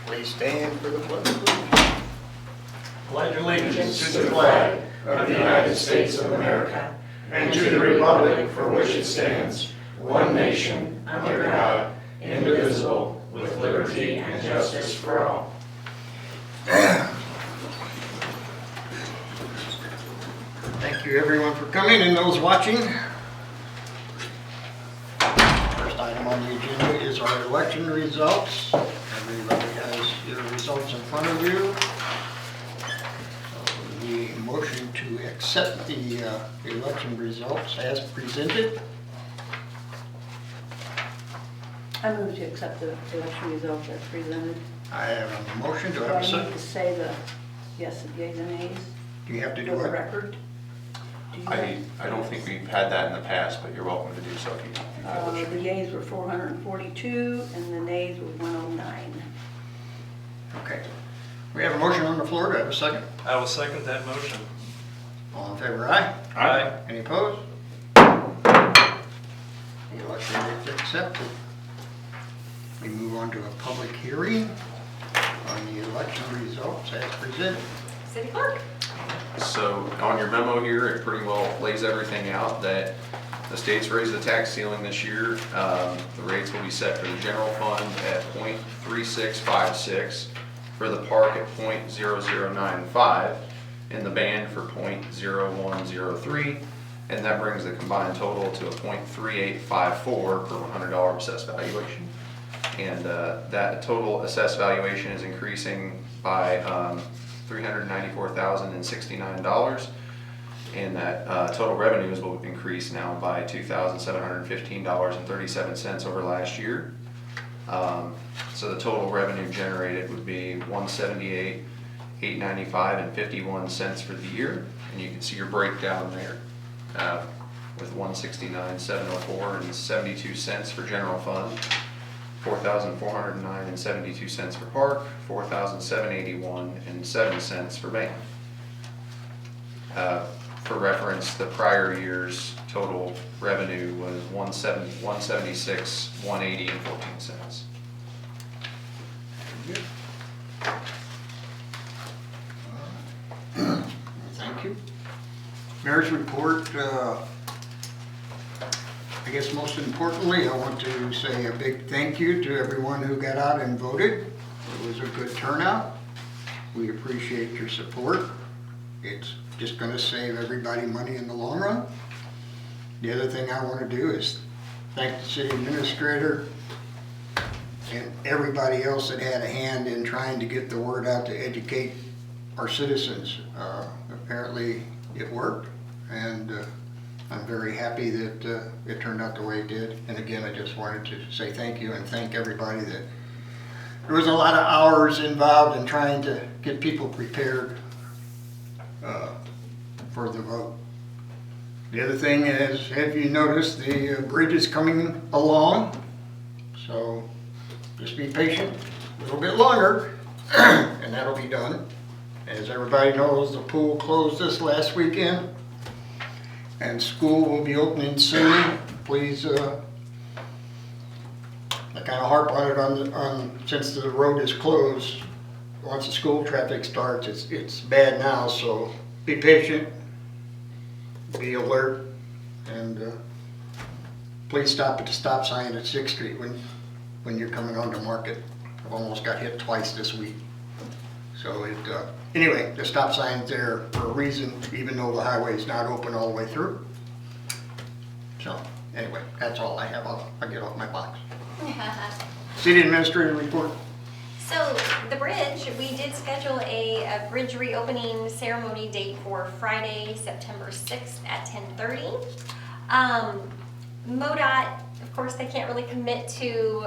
Please stand for the pledge. Pledge allegiance to the flag of the United States of America and to the republic for which it stands, one nation, under God, indivisible, with liberty and justice for all. Thank you everyone for coming and those watching. First item on the agenda is our election results. Everybody has your results in front of you. The motion to accept the election results as presented. I move to accept the election results as presented. I have a motion. Do I Do have a I need second? to say the yes, the yeas and nays Do you have to for do the it? record? Do you I don't think we've had that in the past, but you're welcome to do so if you wish. The yeas were 442 and the nays were 109. Okay. We have a motion on the floor. Do I have a second? I will second that motion. All in favor, aye? Aye. Any opposed? The election is accepted. We move on to a public hearing on the election results as presented. City Clerk. So on your memo here, it pretty well lays everything out that the state's raised the tax ceiling this year. The rates will be set for the general fund at .3656, for the park at .0095, and the band for .0103, and that brings the combined total to a .3854 per $100 assessed valuation. And that total assessed valuation is increasing by $394,069, and that total revenues will increase now by $2,715.37 over last year. So the total revenue generated would be $178,895 and 51 cents for the year, and you can see your breakdown there with $169,704 and 72 cents for general fund, $4,409 and 72 cents for park, $4,781 and 7 cents for band. For reference, the prior year's total revenue was $176, 180 and 14 cents. Thank you. Mayor's report. I guess most importantly, I want to say a big thank you to everyone who got out and voted. It was a good turnout. We appreciate your support. It's just going to save everybody money in the long run. The other thing I want to do is thank the city administrator and everybody else that had a hand in trying to get the word out to educate our citizens. Apparently it worked, and I'm very happy that it turned out the way it did. And again, I just wanted to say thank you and thank everybody that there was a lot of hours involved in trying to get people prepared for the vote. The other thing is, have you noticed the bridge is coming along? So just be patient, a little bit longer, and that'll be done. As everybody knows, the pool closed this last weekend, and school will be opening soon. Please, I kind of harp on it since the road is closed. Once the school traffic starts, it's bad now, so be patient, be alert, and please stop at the stop sign at 6th Street when you're coming onto Market. I've almost got hit twice this week. So anyway, the stop sign's there for a reason, even though the highway's not open all the way through. So anyway, that's all I have. I'll get off my box. City administrator report. So the bridge, we did schedule a bridge reopening ceremony date for Friday, September 6th at 10:30. MoDOT, of course, they can't really commit to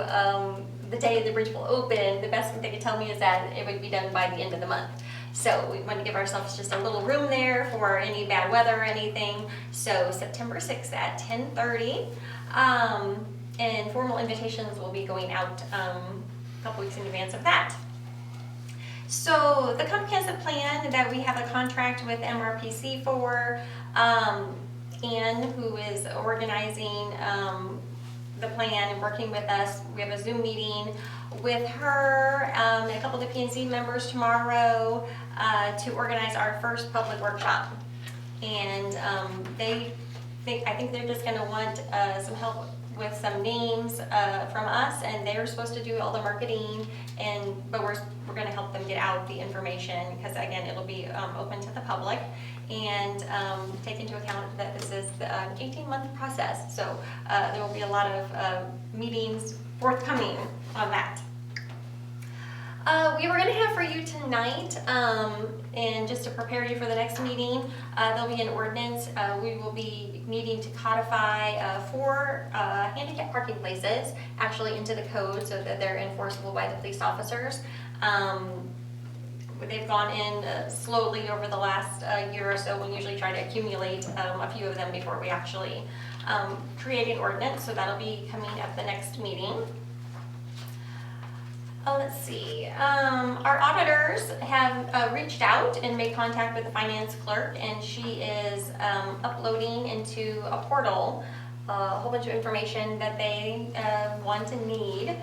the day the bridge will open. The best thing they could tell me is that it would be done by the end of the month. So we want to give ourselves just a little room there for any bad weather or anything. So September 6th at 10:30. And formal invitations will be going out a couple weeks in advance of that. So the comprehensive plan that we have a contract with MRPC for, Anne, who is organizing the plan and working with us. We have a Zoom meeting with her and a couple of the PNC members tomorrow to organize our first public workshop. And I think they're just gonna want some help with some names from us, and they're supposed to do all the marketing, but we're gonna help them get out the information, because again, it'll be open to the public, and take into account that this is an 18-month process, so there will be a lot of meetings forthcoming on that. We were going to have for you tonight, and just to prepare you for the next meeting, there'll be an ordinance. We will be needing to codify 4 handicap parking places actually into the code so that they're enforceable by the police officers. They've gone in slowly over the last year or so. We usually try to accumulate a few of them before we actually create an ordinance, so that'll be coming at the next meeting. Let's see, our auditors have reached out and made contact with the finance clerk, and she is uploading into a portal a whole bunch of information that they want and need.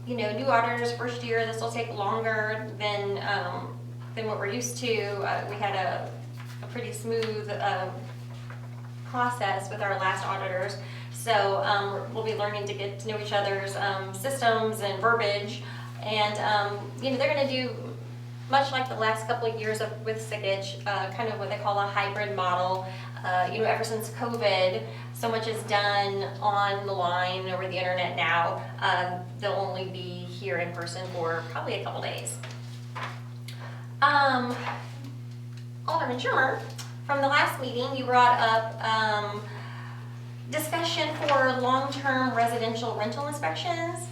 You know, new auditors, first year, this will take longer than what we're used to. We had a pretty smooth process with our last auditors. So we'll be learning to get to know each other's systems and verbiage, and you know, they're going to do much like the last couple of years with Sikich, kind of what they call a hybrid model. You know, ever since COVID, so much is done on the line over the internet now. They'll only be here in person for probably a couple days. Alderman Schumer, from the last meeting, you brought up discussion for long-term residential rental inspections.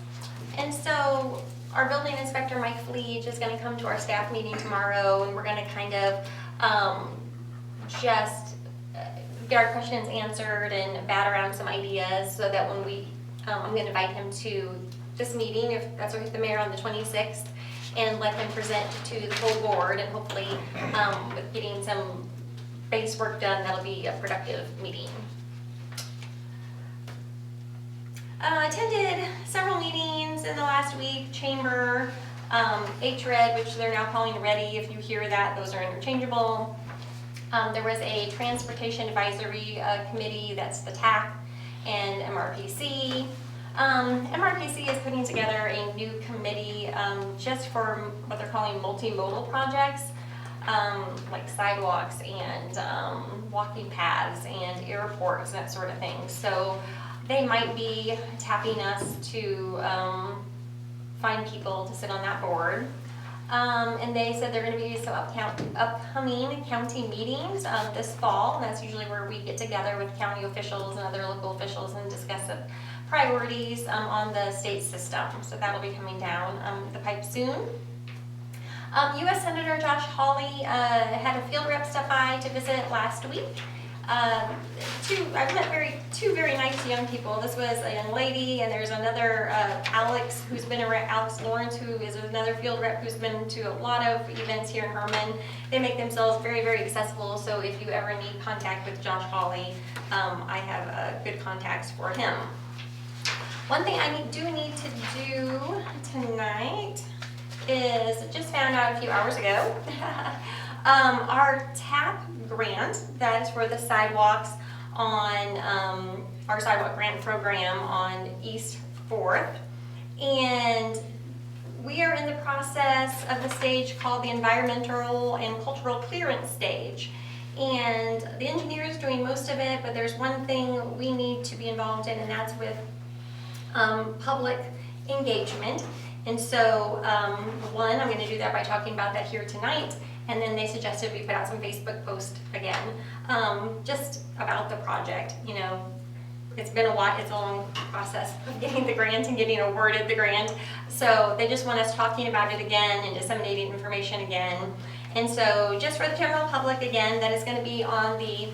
And so our building inspector, Mike Fleege, is going to come to our staff meeting tomorrow, and we're going to kind of just get our questions answered and bat around some ideas, so that when I'm going to invite him to this meeting, if that's with the mayor on the 26th, and let him present to the full board, and hopefully with getting some base work done, that'll be a productive meeting. Attended several meetings in the last week, Chamber, HRED, which they're now calling Ready. If you hear that, those are interchangeable. There was a Transportation Advisory Committee, that's the TAC, and MRPC. MRPC is putting together a new committee just for what they're calling multimodal projects, like sidewalks and walking paths and airports, that sort of thing. So they might be tapping us to find people to sit on that board. And they said they're going to be some upcoming county meetings this fall. And that's usually where we get together with county officials and other local officials and discuss the priorities on the state system. So that'll be coming down the pipe soon. U.S. Senator Josh Hawley had a field rep stop by to visit last week. I met two very nice young people. This was a young lady, and there's another Alex, who's been around, Alex Lawrence, who is another field rep who's been to a lot of events here in Herman. They make themselves very, very accessible, so if you ever need contact with Josh Hawley, I have good contacts for him. One thing I do need to do tonight is, just found out a few hours ago, our TAP grant, that is for the sidewalks on our sidewalk grant program on East 4th. And we are in the process of the stage called the Environmental and Cultural Clearance stage. And the engineer is doing most of it, but there's one thing we need to be involved in, and that's with public engagement. And so, one, I'm going to do that by talking about that here tonight. And then they suggested we put out some Facebook posts again, just about the project. You know, it's been a while, it's a long process of getting the grant and getting awarded the grant. So they just want us talking about it again and disseminating information again. And so just for the general public, again, that is going to be on the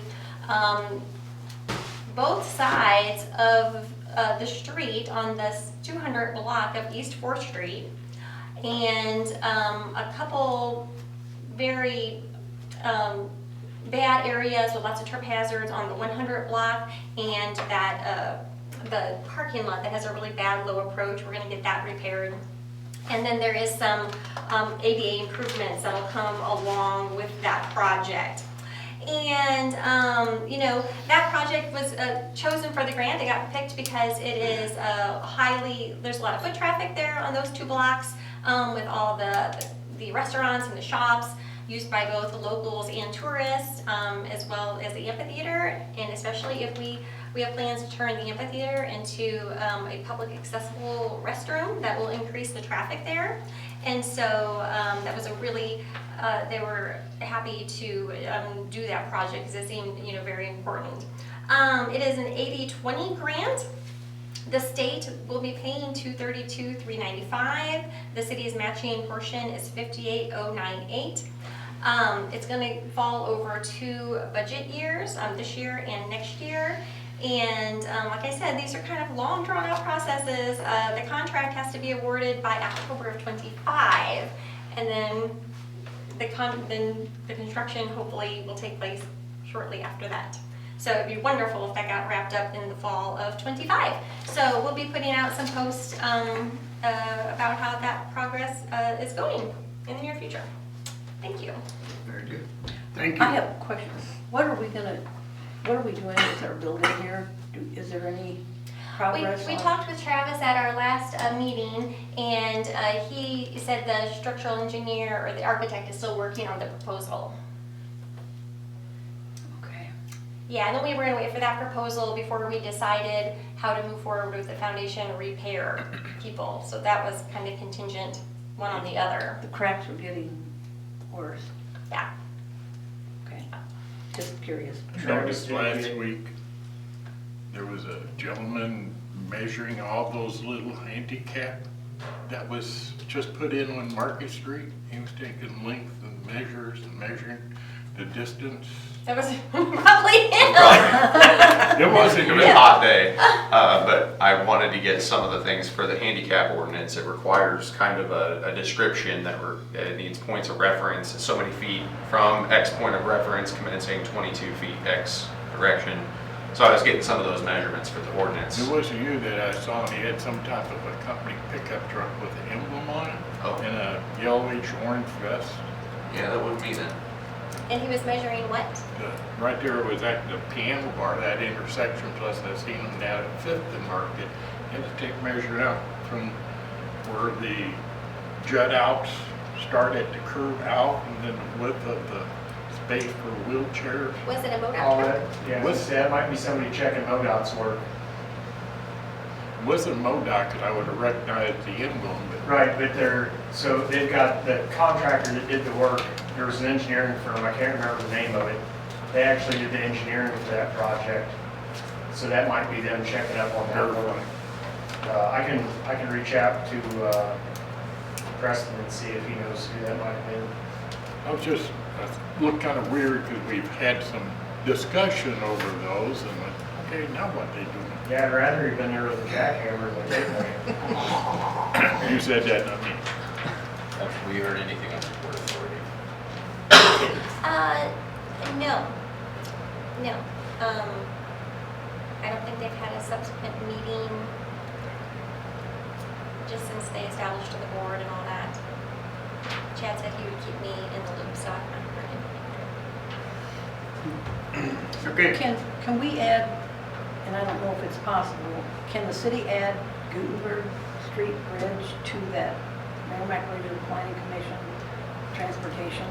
both sides of the street on this 200 block of East 4th Street. and a couple very bad areas with lots of trip hazards on the 100 block, and that the parking lot that has a really bad low approach. We're going to get that repaired. And then there is some ADA improvements that'll come along with that project. And, you know, that project was chosen for the grant. It got picked because it is there's a lot of foot traffic there on those 2 blocks with all the restaurants and the shops used by both the locals and tourists, as well as the amphitheater. And especially if we have plans to turn the amphitheater into a public accessible restroom that will increase the traffic there. And so that was a really, they were happy to do that project because it seemed, you know, very important. It is an 80-20 grant. The state will be paying $232,395. The city's matching portion is $58,098. It's going to fall over 2 budget years, this year and next year. And like I said, these are kind of long drawn out processes. The contract has to be awarded by October of 25, and then the construction hopefully will take place shortly after that. So it'd be wonderful if that got wrapped up in the fall of 25. So we'll be putting out some posts about how that progress is going in the near future. Thank you. Very good. Thank I you. have a question. What are we doing with our building here? Is there any progress? We talked with Travis at our last meeting, and he said the structural engineer or the architect is still working on the proposal. Okay. Yeah, and then we were gonna wait for that proposal before we decided how to move forward with the foundation repair people. So that was kind of contingent, one on the other. The cracks are getting worse. Yeah. Okay. Just curious. Noticed last week, there was a gentleman measuring all those little handicap that was just put in on Market Street. He was taking length and measures and measuring the distance. That was probably him. It wasn't It was a hot day, but I wanted to get some of the things for the handicap ordinance. It requires kind of a description that it needs points of reference, so many feet from X point of reference commencing 22 feet X direction. So I was getting some of those measurements for the ordinance. It wasn't you that I saw, and he had some type of a company pickup truck with an emblem on it Oh. and a yellowish orange vest. Yeah, that would be then. And he was measuring what? Right there was at the piano bar, that intersection, plus I seen them down at 5th and Market. You had to take measure out from where the jut outs start at the curve out, and then the width of the space for wheelchairs. Was it a All MoDOT that, truck? yeah, that might be somebody checking MoDOT's work. It wasn't MoDOT, 'cause I would have recognized the emblem, but Right, but they've got the contractor that did the work. There was an engineering firm, I can't remember the name of it. They actually did the engineering for that project. So that might be them checking up on their work. I can reach out to Preston and see if he knows who that might have been. I looked kind of weird because we've had some discussion over those, and like, okay, now what they doing? Yeah, I'd rather have been there with a jackhammer than a tape measure. You said that, not me. Have we heard anything on the Port Authority? No. No. I don't think they've had a subsequent meeting just since they established the board and all that. Chad said he would keep me in the loop, so I'm not Okay. Can we add, and I don't know if it's possible, can the city add Gutenberg Street Bridge to that Merrimack Regional Planning Commission transportation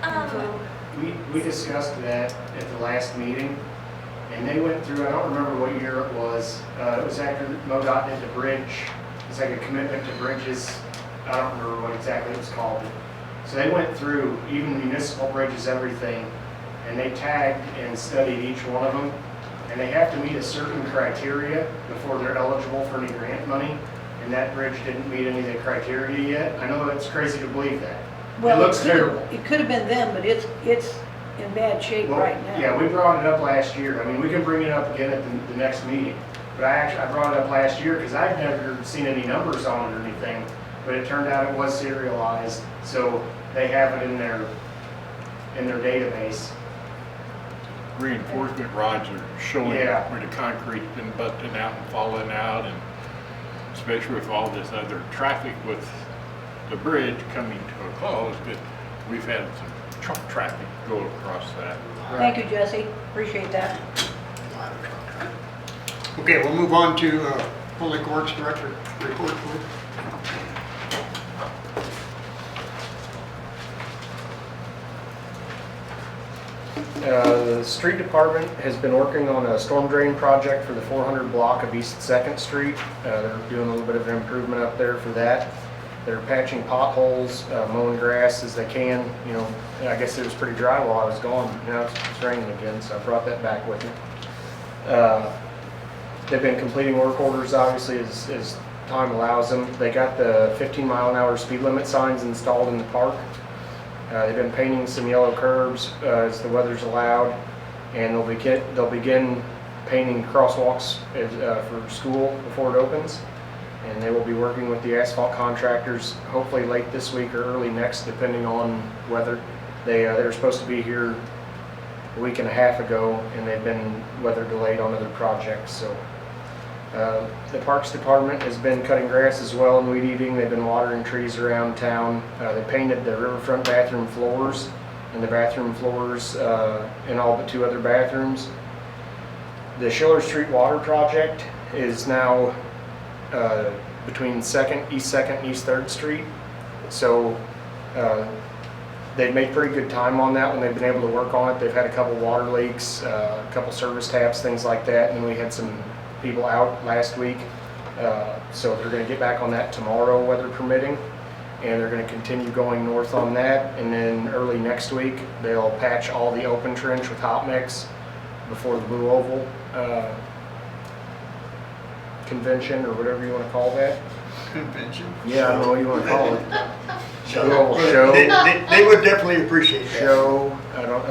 info? We discussed that at the last meeting, and they went through, I don't remember what year it was after MoDOT did the bridge. It's like a commitment to bridges. I don't remember what exactly it was called. So they went through, even municipal bridges, everything, and they tagged and studied each one of them. And they have to meet a certain criteria before they're eligible for any grant money. And that bridge didn't meet any of the criteria yet. I know it's crazy to believe that. It looks terrible. It could have been them, but it's in bad shape Well, right now. Yeah, we brought it up last year. I mean, we can bring it up again at the next meeting. But I brought it up last year because I'd never seen any numbers on it or anything, but it turned out it was serialized, so they have it in their database. Reinforcement rods are showing Yeah. where the concrete's been busting out and falling out, and especially with all this other traffic with the bridge coming to a close, but we've had some truck traffic go across that. Thank you, Jesse, appreciate that. Okay, we'll move on to Public Works Director report, please. The street department has been working on a storm drain project for the 400 block of East 2nd Street. They're doing a little bit of improvement up there for that. They're patching potholes, mowing grass as they can. You know, I guess it was pretty dry while I was gone. Now it's raining again, so I brought that back with me. They've been completing work orders, obviously, as time allows them. They got the 15-mile-an-hour speed limit signs installed in the park. They've been painting some yellow curbs as the weather's allowed, and they'll begin painting crosswalks for school before it opens. And they will be working with the asphalt contractors, hopefully late this week or early next, depending on weather. They were supposed to be here a week and a half ago, and they've been weather delayed on other projects. So the Parks Department has been cutting grass as well and weed eating. They've been watering trees around town. They painted the riverfront bathroom floors and the bathroom floors in all but 2 other bathrooms. The Schiller Street Water Project is now between East 2nd and East 3rd Street. So they've made pretty good time on that when they've been able to work on it. They've had a couple water leaks, a couple service taps, things like that, and then we had some people out last week. So they're going to get back on that tomorrow, weather permitting, and they're going to continue going north on that. And then early next week, they'll patch all the open trench with hot mix before the Blue Oval convention, or whatever you want to call that. Convention? Yeah, I don't know what you want to call it. Blue Oval show. They would definitely appreciate that. Show. I don't.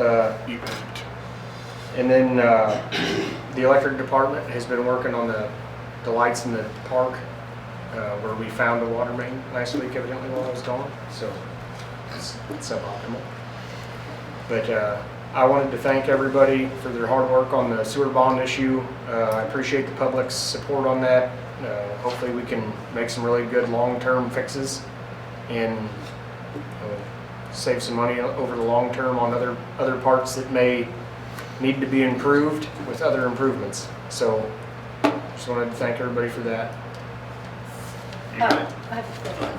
Event. And then the electric department has been working on the lights in the park where we found a water main last week, evidently, while I was gone. So it's suboptimal. But I wanted to thank everybody for their hard work on the sewer bond issue. I appreciate the public's support on that. Hopefully we can make some really good long-term fixes and save some money over the long term on other parts that may need to be improved with other improvements. So just wanted to thank everybody for that. I have a question.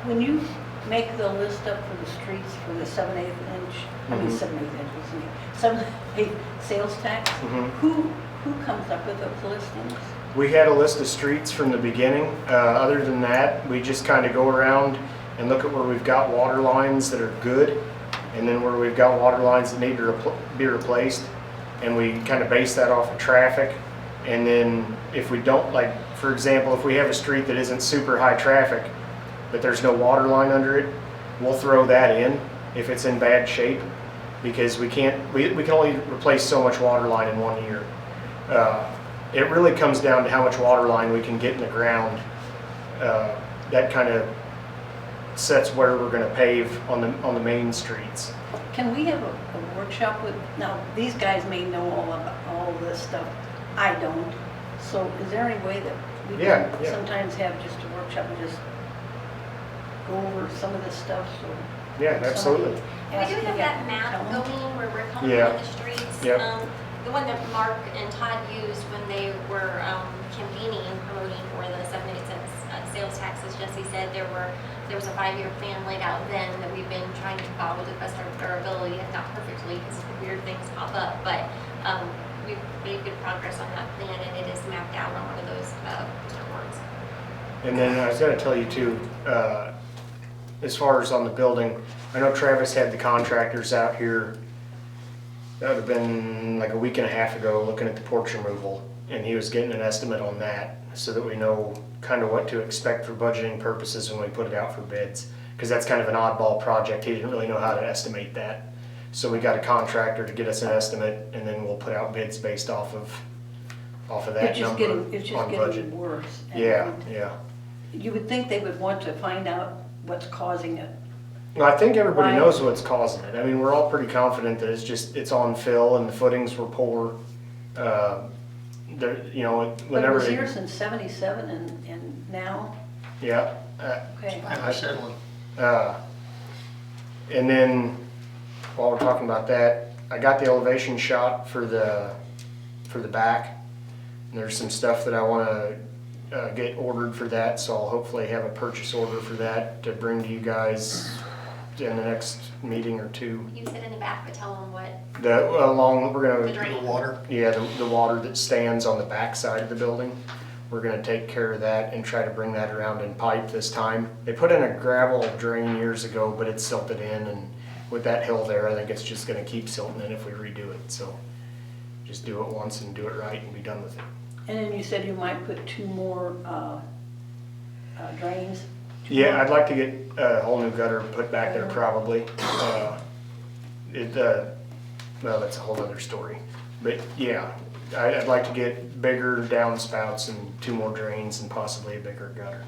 When you make the list up for the streets for the 7/8 inch, I mean Mhm. 7/8 inches, 7/8 sales tax, Mhm. who comes up with those listings? We had a list of streets from the beginning. Other than that, we just kind of go around and look at where we've got water lines that are good, and then where we've got water lines that need to be replaced, and we kind of base that off of traffic. And then if we don't, like, for example, if we have a street that isn't super high traffic, but there's no water line under it, we'll throw that in if it's in bad shape, because we can only replace so much water line in 1 year. It really comes down to how much water line we can get in the ground. That kind of sets where we're going to pave on the main streets. Can we have a workshop with, now, these guys may know all this stuff, I don't. So is there any way that we Yeah, can yeah. sometimes have just a workshop and just go over some of this stuff, so? Yeah, absolutely. We do have that map going where we're calling Yeah. out the streets. Yep. The one that Mark and Todd used when they were campaigning and promoting for the 7/8 cents sales tax, as Jesse said, there was a 5-year plan laid out then that we've been trying to follow to the best of our ability, if not perfectly, because weird things pop up. But we've made good progress on that plan, and it is mapped out on one of those boards. And then I was going to tell you too, as far as on the building, I know Travis had the contractors out here. That would have been like a week and a half ago, looking at the porch removal, and he was getting an estimate on that so that we know kind of what to expect for budgeting purposes when we put it out for bids. Because that's kind of an oddball project. He didn't really know how to estimate that. So we got a contractor to get us an estimate, and then we'll put out bids based off of off of that It's just number getting, it's just on budget. getting worse. and Yeah, yeah. You would think they would want to find out what's causing it. Well, I think everybody Why? knows what's causing it. I mean, we're all pretty confident that it's on fill and the footings were poor. There, you know, But it whenever was they, here since 77 and now, yeah. okay. I'm settling. And then, while we're talking about that, I got the elevation shot for the back. And there's some stuff that I want to get ordered for that, so I'll hopefully have a purchase order for that to bring to you guys in the next meeting or two. You sit in the back, but tell them what We're the gonna, drain. Water. yeah, the water that stands on the back side of the building. We're gonna take care of that and try to bring that around in pipe this time. They put in a gravel drain years ago, but it's silted in, and with that hill there, I think it's just gonna keep silting in if we redo it, so. Just do it once and do it right and be done with it. And then you said you might put 2 more drains? Yeah, I'd like to get a whole new gutter put back there probably. Well, that's a whole other story. But yeah, I'd like to get bigger downspouts and 2 more drains and possibly a bigger gutter.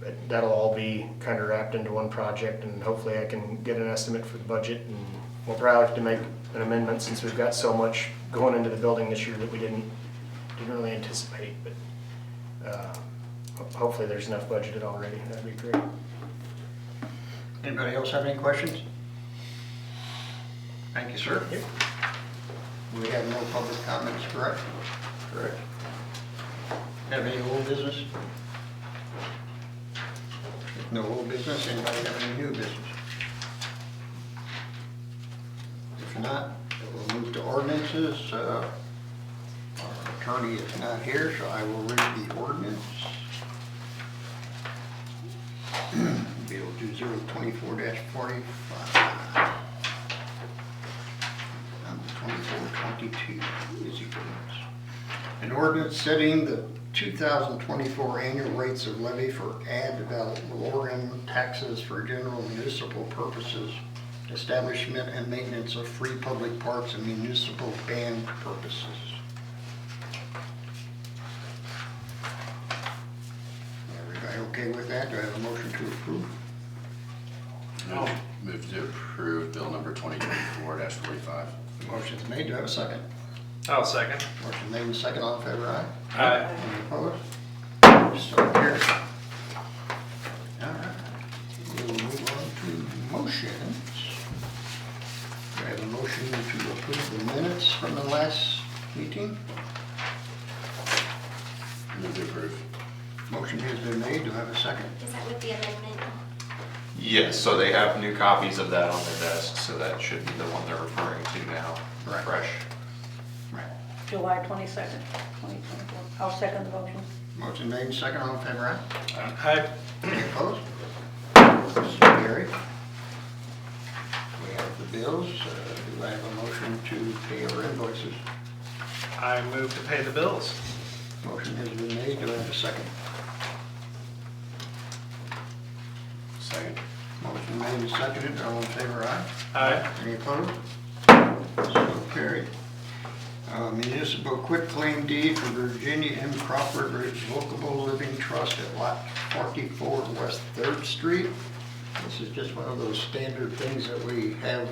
But that'll all be kind of wrapped into one project, and hopefully I can get an estimate for the budget, and we'll probably have to make an amendment since we've got so much going into the building this year that we didn't really anticipate, but hopefully there's enough budgeted already. That'd be great. Anybody else have any questions? Thank you, sir. Yep. We have no public comments, correct? Correct. Have any old business? If no old business, anybody have any new business? If not, we'll move to ordinances. Our attorney is not here, so I will read the ordinance. Bill 2024-45. Number 2422 is the ordinance. An ordinance setting the 2024 annual rates of levy for ad valorem taxes for general municipal purposes, establishment and maintenance of free public parks and municipal band purposes. Everybody okay with that? Do I have a motion to approve? Move to approve bill number 2024-45. Motion's made. Do I have a second? I'll second. Motion made and second. All in favor, aye? Aye. Any opposed? So carried. All right. We'll move on to motions. Do I have a motion to approve the minutes from the last meeting? Move to approve. Motion has been made. Do I have a second? Is that with the amendment? Yes, so they have new copies of that on their desk, so that should be the one they're referring to now, Right. fresh. Right. July 22nd, 2024. I'll second the motion. Motion made and second. All in favor, aye? Aye. Any opposed? So carried. We have the bills. Do I have a motion to pay our invoices? I move to pay the bills. Motion has been made. Do I have a second? Second. Motion made and seconded. All in favor, aye? Aye. Any opposed? So carried. Municipal quitclaim deed for Virginia M. Crawford Revocable Living Trust at Lot 44 West 3rd Street. This is just one of those standard things that we have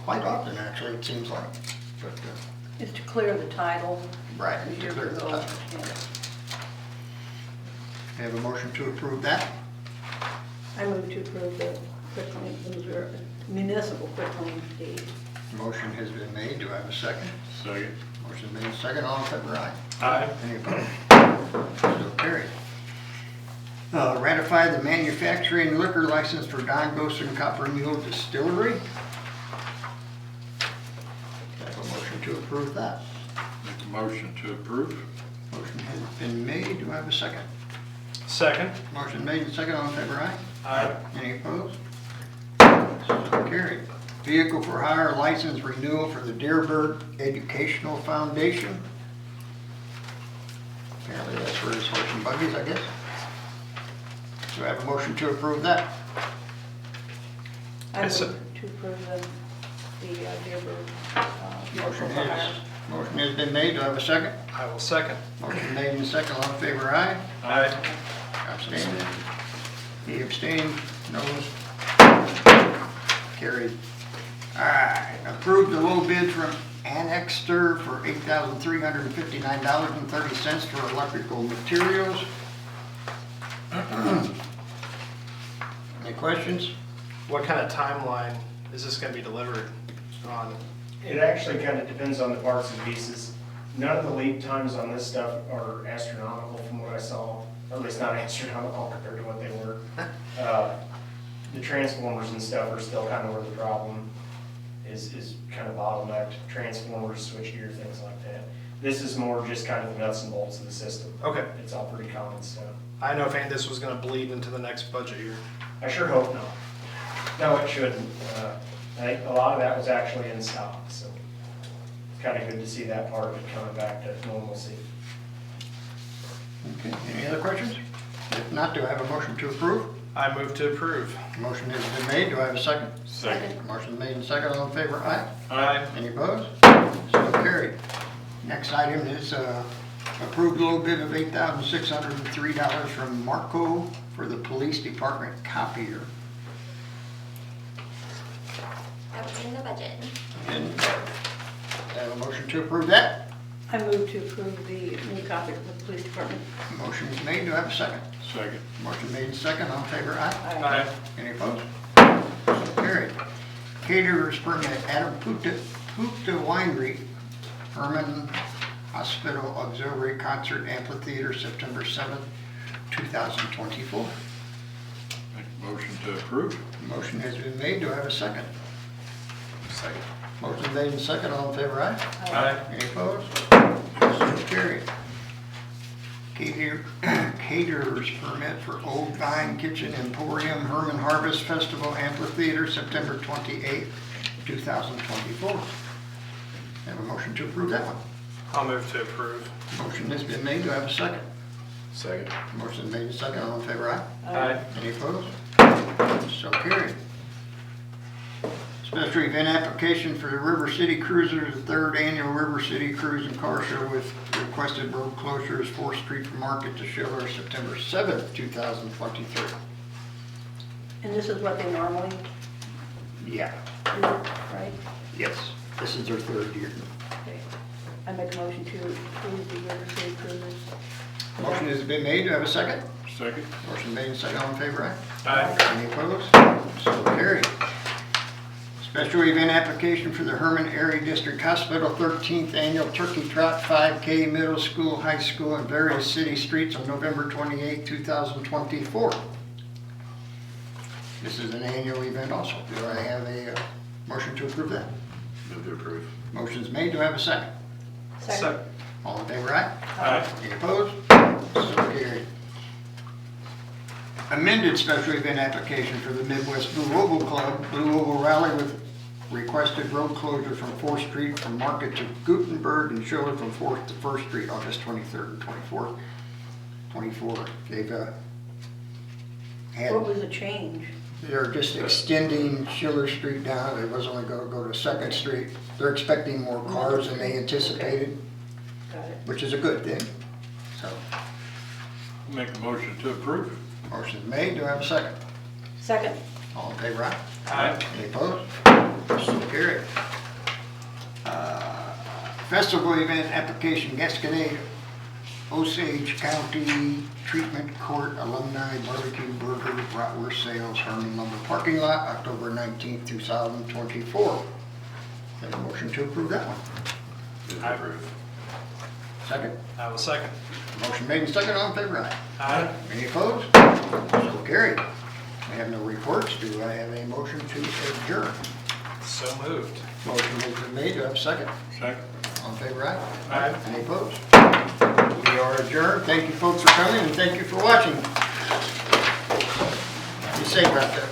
quite often, actually, it seems like. But, Is to clear the title. right, A to year clear the ago. title. Yeah. Have a motion to approve that? I move to approve the quitclaim, municipal quitclaim deed. Motion has been made. Do I have a second? Second. Motion made and second. All in favor, aye? Aye. Any opposed? So carried. Ratify the manufacturing liquor license for Don Gosen Copper Mule Distillery. Have a motion to approve that. Make a motion to approve. Motion has been made. Do I have a second? Second. Motion made and second. All in favor, aye? Aye. Any opposed? So carried. Vehicle for hire license renewal for the Deerberg Educational Foundation. Apparently that's for his horse and buggies, I guess. Do I have a motion to approve that? I Yes, sir. move to approve the Dearborn. Motion vehicle for hire. Motion has been made, do I have a second? I will second. Motion made and second, all in favor, aye? Aye. Abstain. He abstained, noes. Carried. Alright, approve the low bid from Annexter for $8,359.30 for electrical materials. Any questions? What kind of timeline is this gonna be delivered on? It actually kind of depends on the parts and pieces. None of the lead times on this stuff are astronomical from what I saw, or at least not astronomical compared to what they were. The transformers and stuff are still kind of where the problem is kind of bottlenecked. Transformers, switchgear, things like that. This is more just kind of the nuts and bolts of the system. Okay. It's all pretty common stuff. I know if any of this was gonna bleed into the next budget year. I sure hope not. No, it shouldn't. I think a lot of that was actually in stock, so it's kind of good to see that part of it coming back to normalcy. Okay, any other questions? If not, do I have a motion to approve? I move to approve. Motion has been made, do I have a second? Second. Motion made and second, all in favor, aye? Aye. Any opposed? So carried. Next item is approved low bid of $8,603 from Marco for the police department copier. That was in the budget. And I have a motion to approve that. I move to approve the new copy for the police department. Motion is made, do I have a second? Second. Motion made and second, all in favor, aye? Aye. Any opposed? So carried. Caterers permit Adam Puta Winery, Herman Hospital Auxiliary Concert Amphitheater, September 7th, 2024. Make a motion to approve. Motion has been made, do I have a second? Second. Motion made and second, all in favor, aye? Aye. Any opposed? So carried. Caterers permit for Old Vine Kitchen Emporium Herman Harvest Festival Amphitheater, September 28th, 2024. Have a motion to approve that one. I'll move to approve. Motion has been made, do I have a second? Second. Motion made and second, all in favor, aye? Aye. Any opposed? So carried. Special event application for the River City Cruiser, the third annual River City Cruise and Car Show with requested road closures 4th Street from Market to Schiller, September 7th, 2023. And this is what they normally Yeah, do, right? yes, this is their third year. Okay. I make a motion to approve the River City Cruisers. Motion has been made, do I have a second? Second. Motion made and second, all in favor, aye? Aye. Any opposed? So carried. Special event application for the Herman Area District Hospital 13th Annual Turkey Trot 5K Middle School, High School, and various city streets on November 28, 2024. This is an annual event also. Do I have a motion to approve that? Move to approve. Motion's made. Do I have a second? Second. All in favor, aye? Aye. Any opposed? So carried. Amended special event application for the Midwest Blue Oval Club, Blue Oval Rally with requested road closure from 4th Street from Market to Gutenberg and Schiller from 4th to 1st Street, August 23rd and 24th. 24. They've What was the change? they're just extending Schiller Street down. It was only going to go to 2nd Street. They're expecting more cars than they anticipated, Got it. which is a good thing. So, Make a motion to approve. motion's made. Do I have a second? Second. All in favor, aye? Aye. Any opposed? So carried. Festival event application, Gasconade Osage County Treatment Court Alumni Barbecue Burger Bratwurst Sales, Herman Lumber Parking Lot, October 19th, 2024. Have a motion to approve that one. I approve. Second. I will second. Motion made and second, all in favor, aye? Aye. Any opposed? So carried. I have no reports. Do I have a motion to adjourn? So moved. Motion has been made. Do I have a second? Second. All in favor, aye? Aye. Any opposed? We are adjourned. Thank you folks for coming and thank you for watching. Be safe out there.